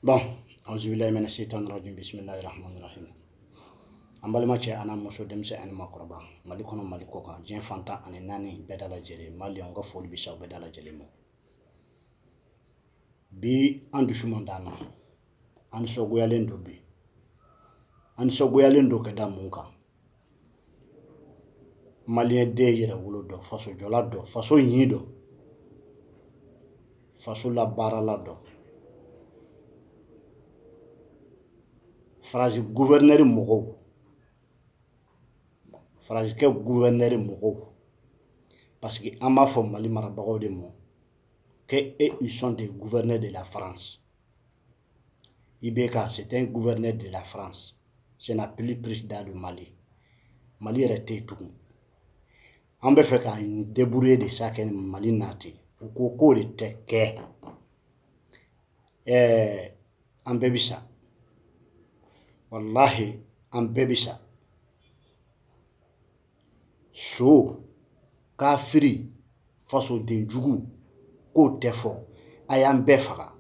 Bon, auzubillahi mina shaitanir rajim, bismillahir rahmanir rahim. An balima cɛ ana muso denmisɛn ani makɔrɔba Mali kɔnɔ Mali kɔ kan diɲɛ fantan ani naani bɛɛ da lajɛlen Maliyɛnw ka foli bi s'aw bɛɛ da lajɛlen ma. Bi an dusu man d'an na, an nisɔngoyalen don bi, an nisɔngoyalen don ka da mun kan. Maliyɛn den yɛrɛwolo dɔn, faso jɔla dɔn, faso ɲi dɔn, faso labaarala dɔn. Farasi gouverneur mɔgɔw, farasikɛ gouverneur mɔgɔw, parce que an b'a fɔ Mali marabagaw de ma que ils sont des gouverneurs de la France. IBK, c'est un gouverneur de la France. Ce n'est plus président de Mali. Mali yɛrɛ tɛ yen tugun. An bɛ fɛ k'an débrouiller de ça kɛ Mali nati. U ko k'o de tɛ kɛ. An bɛɛ bi sa. Wallahi, an bɛɛ bi sa. So, kafiri, fasoden jugu, k'o tɛ fɔ, a y'an bɛɛ faga.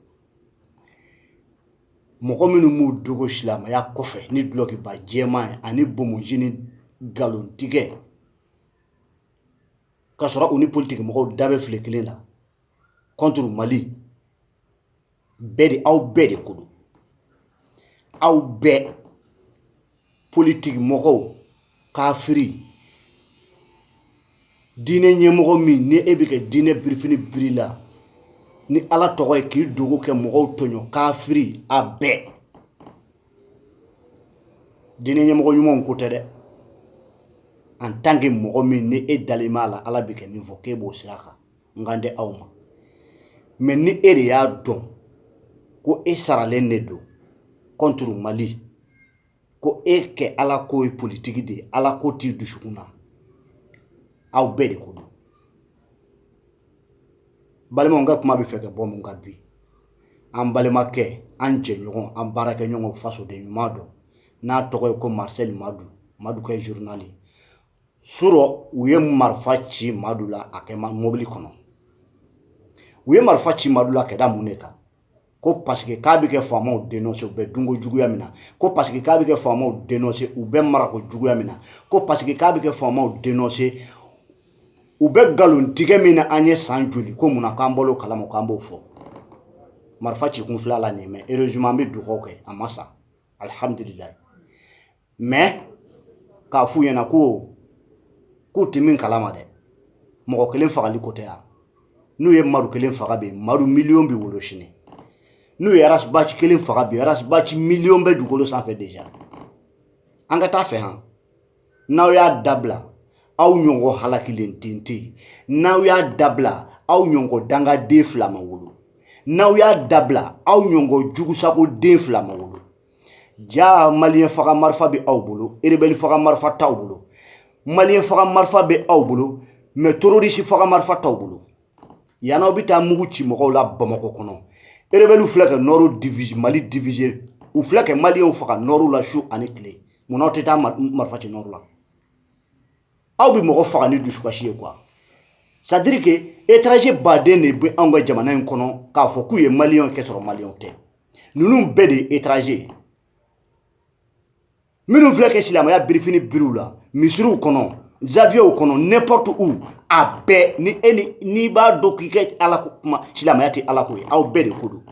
Mɔgɔ minnu m'u dogo silamɛya kɔfɛ ni dulokiba jɛman ye ani bomoji ni galontigɛ, k'a sɔrɔ u ni politique mɔgɔw da bɛ file kelen na contre Mali, aw bɛɛ de ko don. Aw bɛɛ politique mɔgɔw, kafiri, diinɛ ɲɛmɔgɔ min ni e bɛ kɛ diinɛ birifini biri la ni Ala tɔgɔ ye k'i dogo kɛ mɔgɔw tɔɲɔ, kafiri, a bɛɛ. Diinɛ ɲɛmɔgɔ ɲumanw ko tɛ dɛ. En tant que mɔgɔ min ni e dalen b'a la Ala bɛ kɛ min fɔ k'e b'o sira kan, n kan tɛ aw ma. Mais ni e de y'a dɔn ko e saralen de don contre Mali, ko e kɛ Ala ko ye politique de ye, Ala ko t'i dusukun na, aw bɛɛ de ko don. Balimaw, n ka kuma bɛ fɛ ka bɔ mun kan bi, an balimakɛ, an jɛɲɔgɔn, an baarakɛɲɔgɔn, fasoden ɲuman dɔ n'a tɔgɔ ye ko Marcel Madu kɛ journal ye. Surɔ u ye marifa ci Madu la a kɛ mobili kɔnɔ. U ye marifa ci Madu la ka da mun de kan? Ko parce que k'a bɛ kɛ faamaw dénoncer u bɛ dunko juguya min na, ko parce que k'a bɛ kɛ faamaw dénoncer u bɛ marako juguya min na, ko parce que k'a bɛ kɛ faamaw dénoncer u bɛ galontigɛ min na an ye san joli, ko mun na k'an bɔl'o kalama k'an b'o fɔ. Marifa ci kun filɛ la nin, mais heureusement an bɛ dugawu kɛ a ma sa, alhamdulilayi. Mais k'a f'u ɲɛna ko k'u tɛ min kalama dɛ, mɔgɔ kelen fagali ko tɛ yan. N'u ye Madu kelen faga bi, Madu miliyɔn bɛ wolo sini. N'u ye Arasbachi kelen faga bi, Arasbachi miliyɔn bɛ dugukolo sanfɛ déjà. An ka taa fɛ han, n'aw y'a dabila aw ɲɔgɔn halakilen den tɛ yen, n'aw y'a dabila aw ɲɔgɔn dangaden fila ma wolo, n'aw y'a dabila aw ɲɔgɔn jugusakoden fila ma wolo. Ja Maliyɛn faga marifa bɛ aw bolo, rebelle faga marifa t'aw bolo, Maliyɛn faga marifa bɛ aw bolo, mais terroriste faga marifa t'aw bolo. Yan'aw bɛ taa mugu ci mɔgɔw la Bamakɔ kɔnɔ, rebelle filɛ ka nord diviser, Mali diviser, u filɛ ka Maliyɛnw faga nord la su ani tile. Mun n'aw tɛ taa marifa ci nord la? Aw bɛ mɔgɔ faga ni dusukasi ye quoi. C'est à dire que étranger baden de bɛ anw ka jamana in kɔnɔ k'a fɔ k'u ye Maliyɛnw kɛ sɔrɔ Maliyɛnw tɛ. Ninnu bɛɛ de ye étranger. Minnu filɛ kɛ silamɛya birifini biriw la, misiriw kɔnɔ, zaviyew kɔnɔ, n'importe où, a bɛɛ n'i b'a dɔn k'i kɛ Ala ko kuma, silamɛya tɛ Ala ko ye, aw bɛɛ de ko don.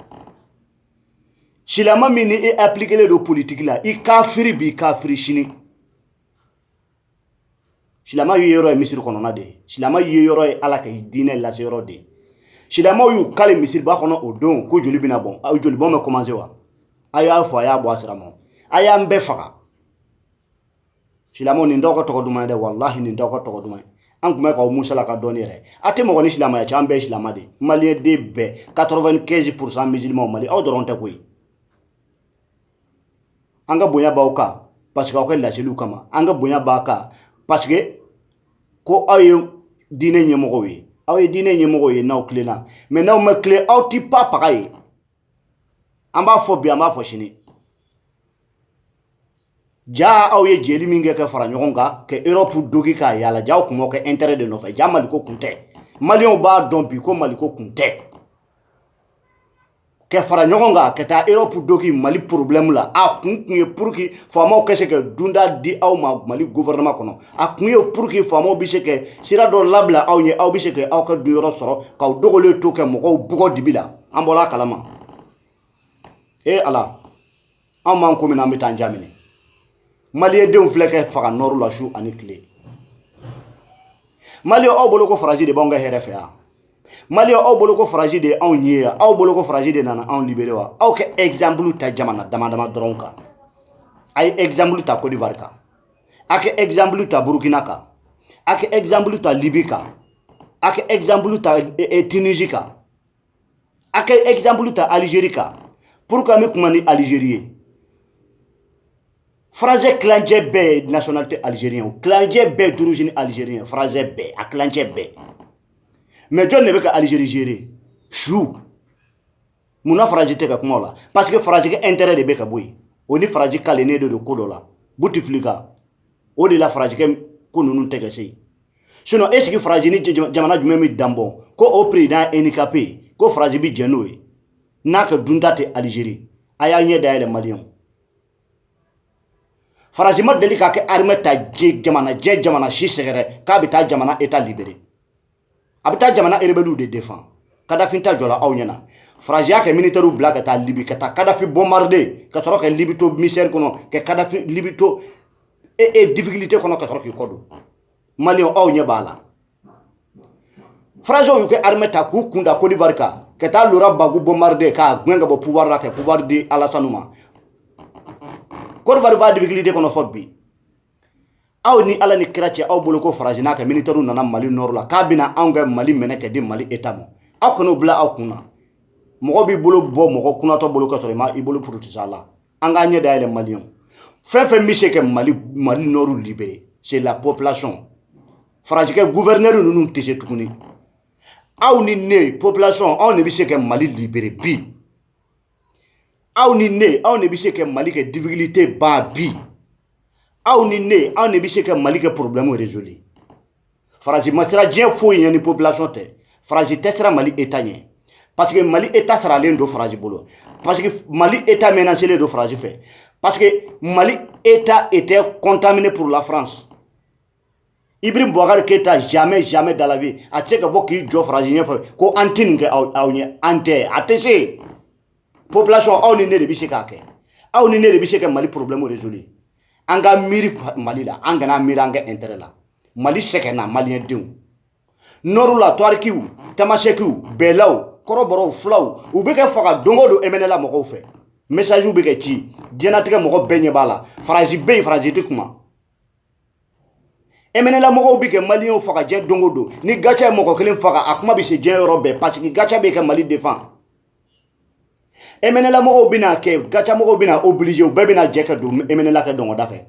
Silamɛ min ni e appliqué don politique la, i kafiri bi kafiri sini. Silamɛ ye yɔrɔ ye misiri kɔnɔna de ye, silamɛ ye yɔrɔ ye Ala ka diinɛ lase yɔrɔ de ye. Silamɛw y'u kale misiriba kɔnɔ o don ko joli bɛna bɔn, aw jolibɔn bɛ commencer wa? A y'a fɔ a y'a bɔ a sira ma, a y'an bɛɛ faga. Silamɛw nin t'aw ka tɔgɔ duman ye dɛ, wallahi nin t'aw ka tɔgɔ duman ye. An tun bɛ k'aw musala ka dɔɔni yɛrɛ, a tɛ mɔgɔ ni silamɛya cɛ, an bɛɛ ye silamɛ de ye. Maliyɛn den bɛɛ 95% musulmans Mali, aw dɔrɔn tɛ koyi. An ka bonya b'aw kan parce que aw kɛ laseliw kama, an ka bonya b'a kan parce que ko aw ye diinɛ ɲɛmɔgɔw ye, aw ye diinɛ ɲɛmɔgɔw ye n'aw tilenna, mais n'aw ma tilen aw ti pa paga ye. An b'a fɔ bi, an b'a fɔ sini. Ja aw ye jeli min kɛ fara ɲɔgɔn kan ka Europe dogi k'a yala, ja aw kun m'o kɛ intérêt de nɔfɛ, ja Maliko kun tɛ. Maliyɛnw b'a dɔn bi ko Maliko kun tɛ. ke fara ɲɔgɔn kan ka taa Europe doki Mali problème la a kun ye pour que faamaw ka se ka dunda di aw ma Mali gouvernement kɔnɔ a kun ye pour que faamaw bi se ka sira dɔ labila aw ɲɛ aw bi se ka aw ka duyɔrɔ sɔrɔ k'aw dogolen to kɛ mɔgɔw bugɔ dibi la an bɔla kalama ala an m'an ko min an bɛ taa an jamini maliyɛndenw filɛ kɛ faga nɔrɔ la su ani tile maliyɛn aw bolo ko faraji de b'anw ka hɛrɛ fɛ yan maliyɛn aw bolo ko faraji de anw ye yan aw bolo ko faraji de nana anw libéré wa aw ka exemple ta jamana dama dama dɔrɔn kan a ye exemple ta Côte d'Ivoire kan a ka exemple ta Burkina kan a ka exemple ta Libye kan a ka exemple ta Tunisie kan a ka exemple ta Algérie kan pourquoi me kuma ni Algérie ye Français clancɛ bɛɛ ye nationalité algérien clancɛ bɛɛ d'origine algérien Français bɛɛ a clancɛ bɛɛ mais jɔn de bɛ ka Algérie gérer su munna Faraji tɛ ka kuma o la parce que Faraji ka intérêt de bɛ ka bɔ yen o ni Faraji kalennen de don ko dɔ la Bouteflika o de la Faraji kɛ ko ninnu tɛ ka se yen sinon est ce que Faraji ni jamana jumɛn mi danbɔ ko o président handicapé ko Faraji bi jɛ n'o ye n'a ka dunta tɛ Algérie a y'a ɲɛ dayɛlɛ maliyɛnw Faraji ma deli k'a kɛ armée ta jamana si sɛgɛrɛ k'a bɛ taa jamana état libéré a bɛ taa jamana rebelles de défend Kadhafi ta jɔla aw ɲɛna Faraji y'a kɛ militaire bila ka taa Libye ka taa Kadhafi bombarder ka sɔrɔ ka Libye to misère kɔnɔ ka Kadhafi Libye to difficulté kɔnɔ ka sɔrɔ k'i kɔ don maliyɛnw aw ɲɛ b'a la Farajiw y'u kɛ armée ta k'u kun da Côte d'Ivoire kan ka taa Laurent Gbagbo bombarder k'a gɛn ka bɔ pouvoir la ka pouvoir di Alassane ma Côte d'Ivoire b'a difficulté kɔnɔ fɔ bi aw ni Ala ni kira cɛ aw bolo ko Faraji n'a ka militaire nana Mali nord la k'a bɛna anw ka Mali minɛ ka di Mali état ma aw kan'o bila aw kun na mɔgɔ b'i bolo bɔ mɔgɔ kunnatɔ bolo ka sɔrɔ i ma i bolo protégé a la an k'a ɲɛ dayɛlɛ maliyɛnw fɛn fɛn bɛ se ka Mali nord libérer c'est la population Faraji kɛ gouverneur ninnu tɛ se tuguni aw ni ne population anw de bɛ se ka Mali libérer bi aw ni ne anw de bɛ se ka Mali kɛ difficulté ban bi aw ni ne anw de bɛ se ka Mali kɛ problème résolu Faraji ma sira diɲɛ foyi ɲɛ ni population tɛ Faraji tɛ sira Mali état ɲɛ parce que Mali état saralen do Faraji bolo parce que Mali état menacé do Faraji fɛ parce que Mali état était contaminé pour la France Ibrahim Boubacar Keïta jamais dans la vie a tɛ se ka bɔ k'i jɔ Faraji ɲɛfɛ ko an tɛ nin kɛ aw ɲɛ an tɛ a tɛ se population aw ni ne de bɛ se k'a kɛ aw ni ne de bɛ se ka Mali problème résolu an ka miiri Mali la an kana miiri an ka intérêt la Mali sɛgɛnna maliyɛndenw nord la Tuarikiw Tamasɛkiw Bɛɛlaw kɔrɔbɔrɔw fulaw u bɛ kɛ faga don o don MNLA mɔgɔw fɛ message bɛ kɛ ci diɲɛlatigɛ mɔgɔ bɛɛ ɲɛ b'a la Faraji bɛ yen Faraji tɛ kuma MNLA mɔgɔw bɛ kɛ maliyɛnw faga diɲɛ don o don ni Gacha ye mɔgɔ kelen faga a kuma bɛ se diɲɛ yɔrɔ bɛɛ parce que Gacha bɛ kɛ Mali défend MNLA mɔgɔw bɛna kɛ Gacha mɔgɔw bɛna obligé u bɛɛ bɛna jɛ ka don MNLA kɛ dɔngɔda fɛ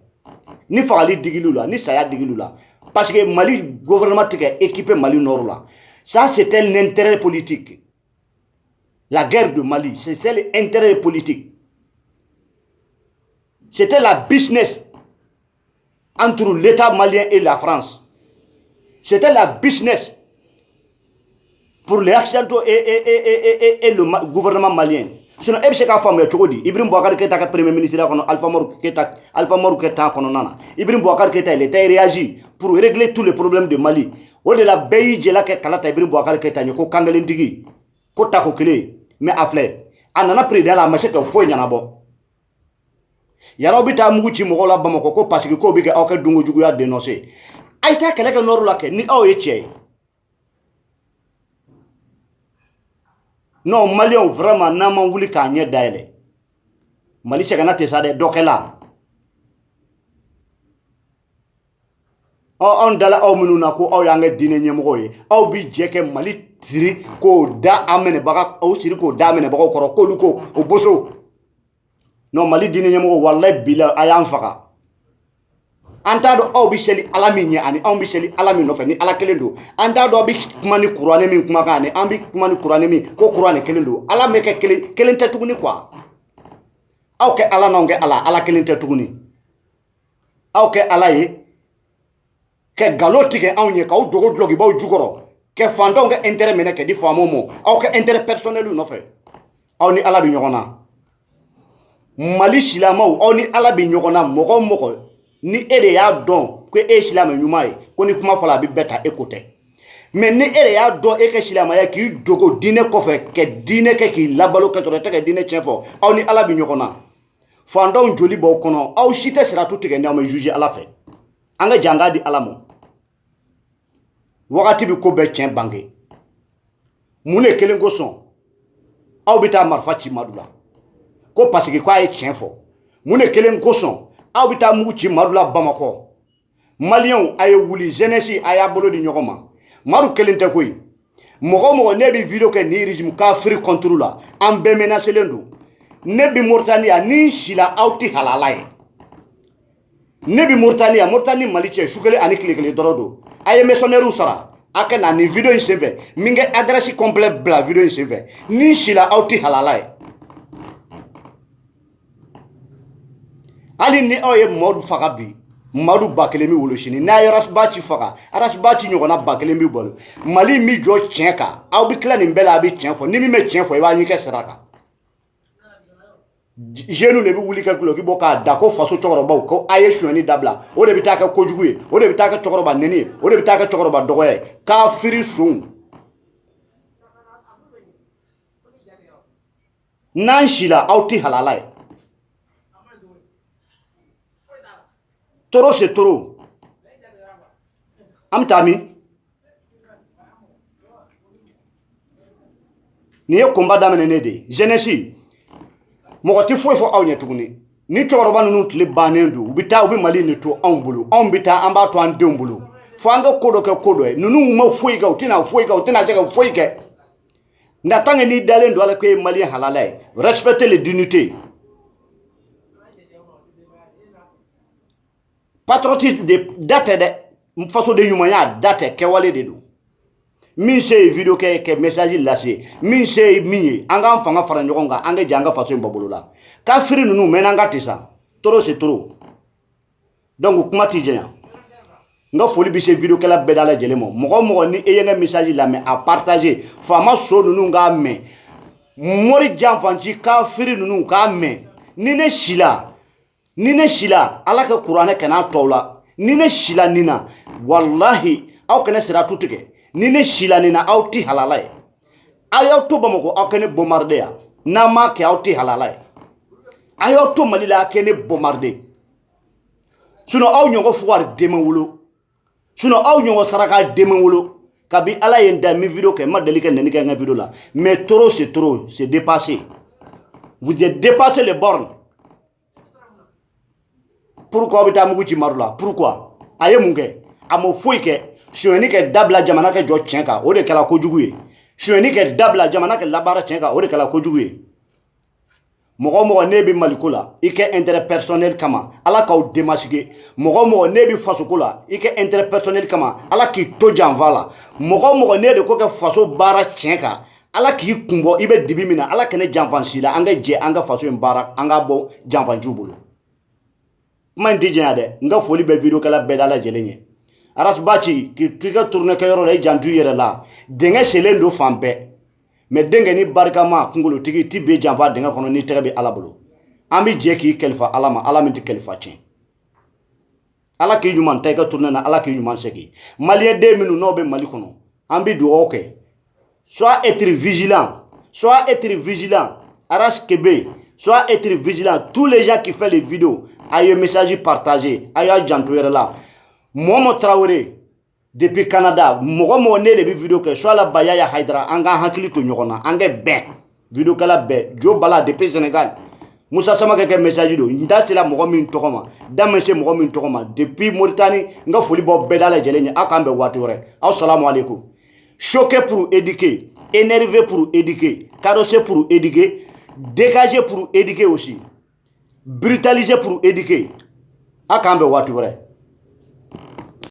ni fagali digiliw la ni saya digiliw la parce que Mali gouvernement tɛ ka équiper Mali nord la ça c'était l'intérêt politique la guerre de Mali c'était l'intérêt politique c'était la business entre l'État malien et la France c'était la business pour les Occidentaux et le gouvernement malien sinon e bɛ se k'a faamuya cogo di Ibrahim Boubacar Keïta ka premier ministre kɔnɔ Alpha Moro Keïta kɔnɔna na Ibrahim Boubacar Keïta il était réagi pour régler tous les problèmes de Mali o de la bɛɛ y'i jɛla kɛ kala ta Ibrahim Boubacar Keïta ɲɛ ko kankelentigi ko tako kelen mais a filɛ a nana président la a ma se ka foyi ɲɛnabɔ yaraw bɛ taa mugu ci mɔgɔw la Bamakɔ ko parce que k'o bɛ kɛ aw ka dunko juguya dénoncer a ye taa kɛlɛ kɛ nord la kɛ ni aw ye cɛ ye non maliyɛnw vraiment n'an ma wuli k'a ɲɛ dayɛlɛ Mali sɛgɛnna tɛ sa dɛ dɔ kɛla anw dala aw minnu na ko aw y'an kɛ diinɛ ɲɛmɔgɔw ye aw bi jɛ kɛ Mali siri k'o da an minɛbaga aw siri k'o da minɛbagaw kɔrɔ k'olu ko o boso non Mali diinɛ ɲɛmɔgɔw walayi bila a y'an faga an t'a dɔn aw bɛ seli Ala min ɲɛ ani anw bɛ seli Ala min nɔfɛ ni Ala kelen don an t'a dɔn aw bɛ kuma ni kuranɛ min kumakan ani an bɛ kuma ni kuranɛ min ko kuranɛ kelen don Ala mɛ kɛ kelen tɛ tuguni quoi aw kɛ Ala n'anw kɛ Ala kelen tɛ tuguni aw kɛ Ala ye ka nkalon tigɛ anw ye k'aw dogo dulɔkibaw jukɔrɔ ka fantanw ka intérêt minɛ ka di faamaw ma aw ka intérêt personnel nɔfɛ aw ni Ala bi ɲɔgɔn na Mali silamɛw aw ni Ala bi ɲɔgɔn na mɔgɔ mɔgɔ ni e de y'a dɔn ko e silamɛ ɲuman ye ko ni kuma fɔla a bi bɛɛ ta e ko tɛ mais ni e de y'a dɔn e ka silamɛya k'i dogo diinɛ kɔfɛ kɛ diinɛ kɛ k'i labalo kɛ sɔrɔ tɛ ka diinɛ tiɲɛ fɔ aw ni Ala bi ɲɔgɔn na fantanw joli b'aw kɔnɔ aw si tɛ siratu tigɛ ni aw ma juger Ala fɛ an ka janga di Ala ma wagati bi ko bɛɛ tiɲɛ bange mun de kelen kosɔn aw bi taa marifa ci Madu la ko parce que k'a ye tiɲɛ fɔ mun de kelen kosɔn aw bi taa mugu ci Madu la Bamakɔ Maliens a ye wuli jeunesse a y'a bolo di ɲɔgɔn ma Madu kelen tɛ koyi mɔgɔ mɔgɔ ne bi video kɛ ni régime kafiri contre la an bɛɛ menacelen don ne bi Mauritania ni sila aw ti halala ye ne bi Mauritania Mali cɛ su kelen ani tile kelen dɔrɔn don a ye mercenaires sara a ka na ni video in senfɛ min kɛ adresse complète bila video in senfɛ ni sila aw ti halala ye hali ni aw ye Madu faga bi Madu ba kelen bi wolo sini n'a ye Rasbachi faga Rasbachi ɲɔgɔnna ba kelen bi bolo Mali mi jɔ tiɲɛ kan aw bi tila nin bɛɛ la a bi tiɲɛ fɔ ni min bɛ tiɲɛ fɔ i b'a ɲi kɛ sira kan jeunes de bi wuli kɛ guloki bɔ k'a da ko faso cɛkɔrɔbaw ko a ye sonyani dabila o de bi taa kɛ kojugu ye o de bi taa kɛ cɛkɔrɔba neni ye o de bi taa kɛ cɛkɔrɔba dɔgɔya ye kafiri sun n'an sila aw ti halala ye Toro c'est trop. Am tami. Ni ye combat daminɛ ne de jeunesse mɔgɔ ti foyi fɔ aw ɲɛ tuguni ni cɛkɔrɔba ninnu tile bannen don u bi Mali ni to anw bolo anw bi taa an b'a to an denw bolo fo an ka ko dɔ kɛ ko dɔ ye ninnu ma foyi kɛ u tɛna foyi kɛ u tɛna se ka foyi kɛ nka tant que n'i dalen don ala ko ye Malien halala ye respectez les dignités patriotisme de date de façon de ɲumanya date kɛwale de don min se ye video kɛ message lase min se ye min ye an k'an fanga fara ɲɔgɔn kan an ka jɛ an ka faso in bɔ bolo la kafiri ninnu mɛn an ka ti sa toro c'est trop donc kuma ti jɛnya n ka foli bi se video kɛla bɛɛ da lajɛlen ma mɔgɔ mɔgɔ ni e ye n ka message lamɛn a partager faama so ninnu k'a mɛn mori janfanci kafiri ninnu k'a mɛn ni ne sila ala ka kuranɛ kana tɔw la ni ne sila nin na wallahi aw kana siratu tigɛ ni ne sila nin na aw ti halala ye a y'aw to Bamakɔ aw kɛ ne bombarde ya n'a ma kɛ aw ti halala ye a y'aw to Mali la aw kɛ ne bombarde sinon aw ɲɔgɔn fuwari den ma wolo sinon aw ɲɔgɔn saraka den ma wolo kabi ala ye n da min video kɛ n ma deli kɛ nɛni kɛ n ka video la mais trop c'est dépassé vous êtes dépassé les bornes. Pourquoi aw bɛ taa mugu ci Madu la pourquoi a ye mun kɛ a ma foyi kɛ sonyani kɛ dabila jamana kɛ jɔ tiɲɛ kan o de kɛla kojugu ye sonyani kɛ dabila jamana kɛ labaara tiɲɛ kan o de kɛla kojugu ye mɔgɔ mɔgɔ ne bɛ Maliko la i kɛ intérêt personnel kama ala k'aw démasquer mɔgɔ mɔgɔ ne bɛ fasoko la i kɛ intérêt personnel kama ala k'i to janfa la mɔgɔ mɔgɔ ne de ko kɛ faso baara tiɲɛ kan ala k'i kun bɔ i bɛ dibi min na ala kɛnɛ janfa si la an ka jɛ an ka faso in baara an ka bɔ janfanciw bolo kuma in ti jɛnya dɛ n ka foli bɛ video kɛla bɛɛ da lajɛlen ye Rasbachi k'i to i ka tournée kɛyɔrɔ la i janto i yɛrɛ la dengɛ selen don fan bɛɛ mais denkɛ ni barikama kunkolotigi ti bɛ janfa dengɛ kɔnɔ n'i tɛgɛ bɛ ala bolo an bɛ jɛ k'i kalifa ala ma ala min ti kalifa tiɲɛ ala k'i ɲuman ta i ka tournée na ala k'i ɲuman segin Malien den minnu n'aw bɛ Mali kɔnɔ an bɛ dugawu kɛ soit être vigilant Aras Kebe soit être vigilant tous les gens qui font les vidéos a ye message partagé a y'a janto yɛrɛ la Mohamed Traoré depuis Canada mɔgɔ mɔgɔ ne de bɛ video kɛ soit la Yaya Haidara an k'an hakili to ɲɔgɔn na an kɛ bɛn video kɛla bɛɛ Jo Bala depuis Sénégal Musa Samakɛ kɛ message don n da sera mɔgɔ min tɔgɔ ma da ma se mɔgɔ min tɔgɔ ma depuis Mauritanie n ka foli bɔ bɛɛ da lajɛlen ye aw k'an bɛn waati wɛrɛ aw salamu aleykum choqué pour éduquer énervé pour éduquer carossé pour éduquer dégagé pour éduquer aussi brutalisé pour éduquer aw k'an bɛn waati wɛrɛ